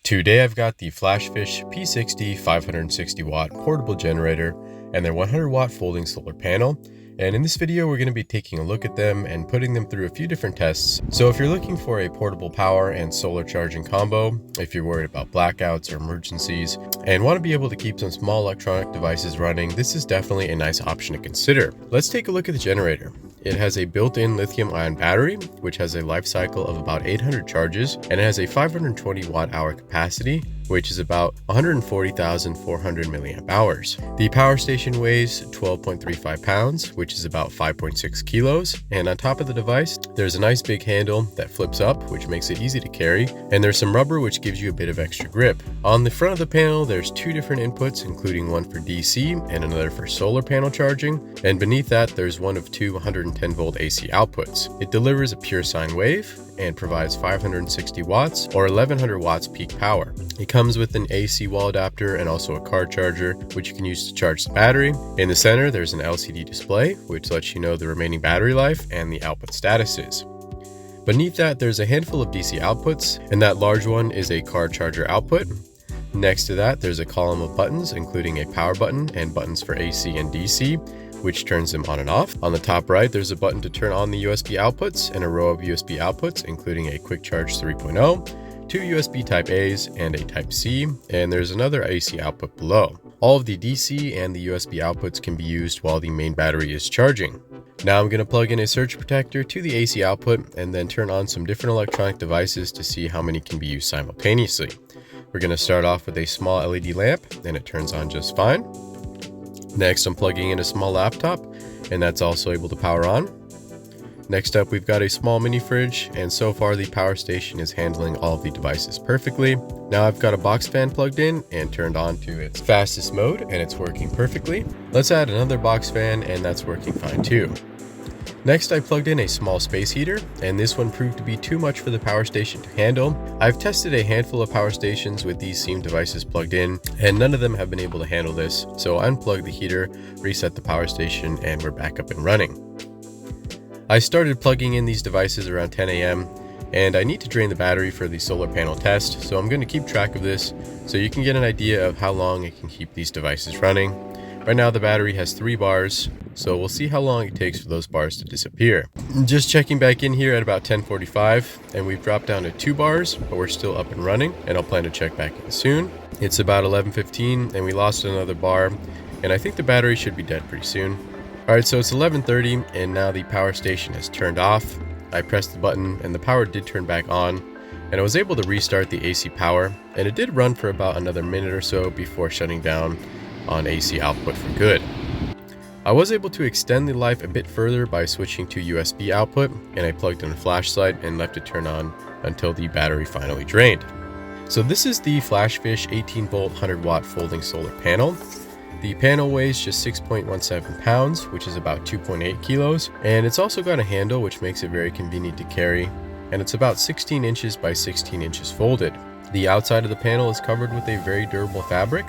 Today I've got the Flashfish P60 560 watt portable generator and their 100 watt folding solar panel. And in this video, we're going to be taking a look at them and putting them through a few different tests. So if you're looking for a portable power and solar charging combo, if you're worried about blackouts or emergencies, and want to be able to keep some small electronic devices running, this is definitely a nice option to consider. Let's take a look at the generator. It has a built-in lithium-ion battery, which has a life cycle of about 800 charges, and it has a 520 watt-hour capacity, which is about 140,400 milliamp hours. The power station weighs 12.35 pounds, which is about 5.6 kilos. And on top of the device, there's a nice big handle that flips up, which makes it easy to carry. And there's some rubber, which gives you a bit of extra grip. On the front of the panel, there's two different inputs, including one for DC and another for solar panel charging. And beneath that, there's one of two 110 volt AC outputs. It delivers a pure sine wave and provides 560 watts or 1100 watts peak power. It comes with an AC wall adapter and also a car charger, which you can use to charge the battery. In the center, there's an LCD display, which lets you know the remaining battery life and the output statuses. Beneath that, there's a handful of DC outputs, and that large one is a car charger output. Next to that, there's a column of buttons, including a power button and buttons for AC and DC, which turns them on and off. On the top right, there's a button to turn on the USB outputs and a row of USB outputs, including a quick charge 3.0, two USB type A's and a type C, and there's another AC output below. All of the DC and the USB outputs can be used while the main battery is charging. Now I'm going to plug in a surge protector to the AC output and then turn on some different electronic devices to see how many can be used simultaneously. We're going to start off with a small LED lamp, and it turns on just fine. Next, I'm plugging in a small laptop, and that's also able to power on. Next up, we've got a small mini fridge, and so far the power station is handling all of the devices perfectly. Now I've got a box fan plugged in and turned on to its fastest mode, and it's working perfectly. Let's add another box fan, and that's working fine too. Next, I plugged in a small space heater, and this one proved to be too much for the power station to handle. I've tested a handful of power stations with these same devices plugged in, and none of them have been able to handle this. So I unplugged the heater, reset the power station, and we're back up and running. I started plugging in these devices around 10 a.m., and I need to drain the battery for the solar panel test, so I'm going to keep track of this so you can get an idea of how long it can keep these devices running. Right now the battery has 3 bars, so we'll see how long it takes for those bars to disappear. Just checking back in here at about 10:45, and we've dropped down to 2 bars, but we're still up and running, and I'll plan to check back in soon. It's about 11:15, and we lost another bar, and I think the battery should be dead pretty soon. Alright, so it's 11:30, and now the power station is turned off. I pressed the button, and the power did turn back on, and I was able to restart the AC power, and it did run for about another minute or so before shutting down on AC output for good. I was able to extend the life a bit further by switching to USB output, and I plugged in a flashlight and left it turn on until the battery finally drained. So this is the Flashfish 18 volt 100 watt folding solar panel. The panel weighs just 6.17 pounds, which is about 2.8 kilos, and it's also got a handle which makes it very convenient to carry, and it's about 16 inches by 16 inches folded. The outside of the panel is covered with a very durable fabric,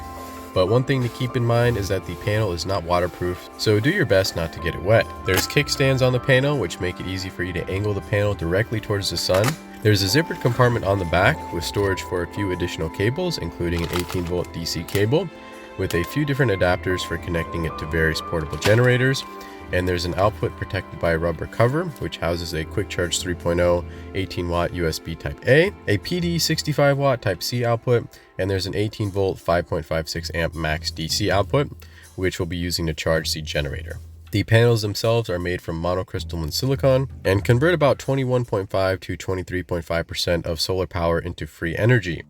but one thing to keep in mind is that the panel is not waterproof, so do your best not to get it wet. There's kickstands on the panel which make it easy for you to angle the panel directly towards the sun. There's a zippered compartment on the back with storage for a few additional cables, including an 18 volt DC cable with a few different adapters for connecting it to various portable generators. And there's an output protected by a rubber cover, which houses a quick charge 3.0 18 watt USB type A PD 65 watt type C output, and there's an 18 volt 5.56 amp max DC output, which we'll be using to charge the generator. The panels themselves are made from monocrystalline silicon and convert about 21.5 to 23.5% of solar power into free energy.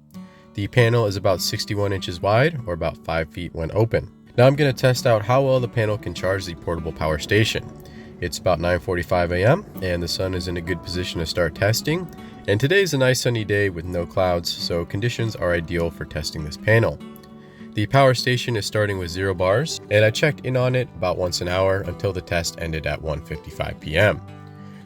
The panel is about 61 inches wide, or about 5 feet when open. Now I'm going to test out how well the panel can charge the portable power station. It's about 9:45 a.m. and the sun is in a good position to start testing. And today is a nice sunny day with no clouds, so conditions are ideal for testing this panel. The power station is starting with 0 bars, and I checked in on it about once an hour until the test ended at 1:55 p.m.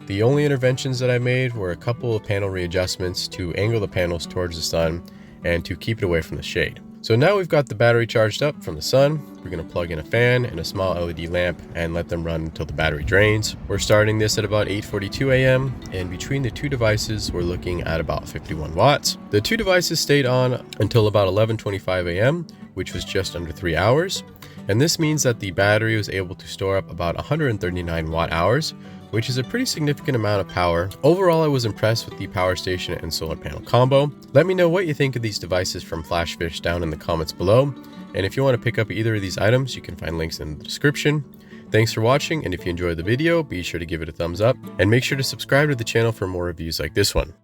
The only interventions that I made were a couple of panel readjustments to angle the panels towards the sun and to keep it away from the shade. So now we've got the battery charged up from the sun. We're going to plug in a fan and a small LED lamp and let them run until the battery drains. We're starting this at about 8:42 a.m. and between the two devices we're looking at about 51 watts. The two devices stayed on until about 11:25 a.m., which was just under 3 hours. And this means that the battery was able to store up about 139 watt hours, which is a pretty significant amount of power. Overall, I was impressed with the power station and solar panel combo. Let me know what you think of these devices from Flashfish down in the comments below. And if you want to pick up either of these items, you can find links in the description. Thanks for watching, and if you enjoyed the video, be sure to give it a thumbs up and make sure to subscribe to the channel for more reviews like this one.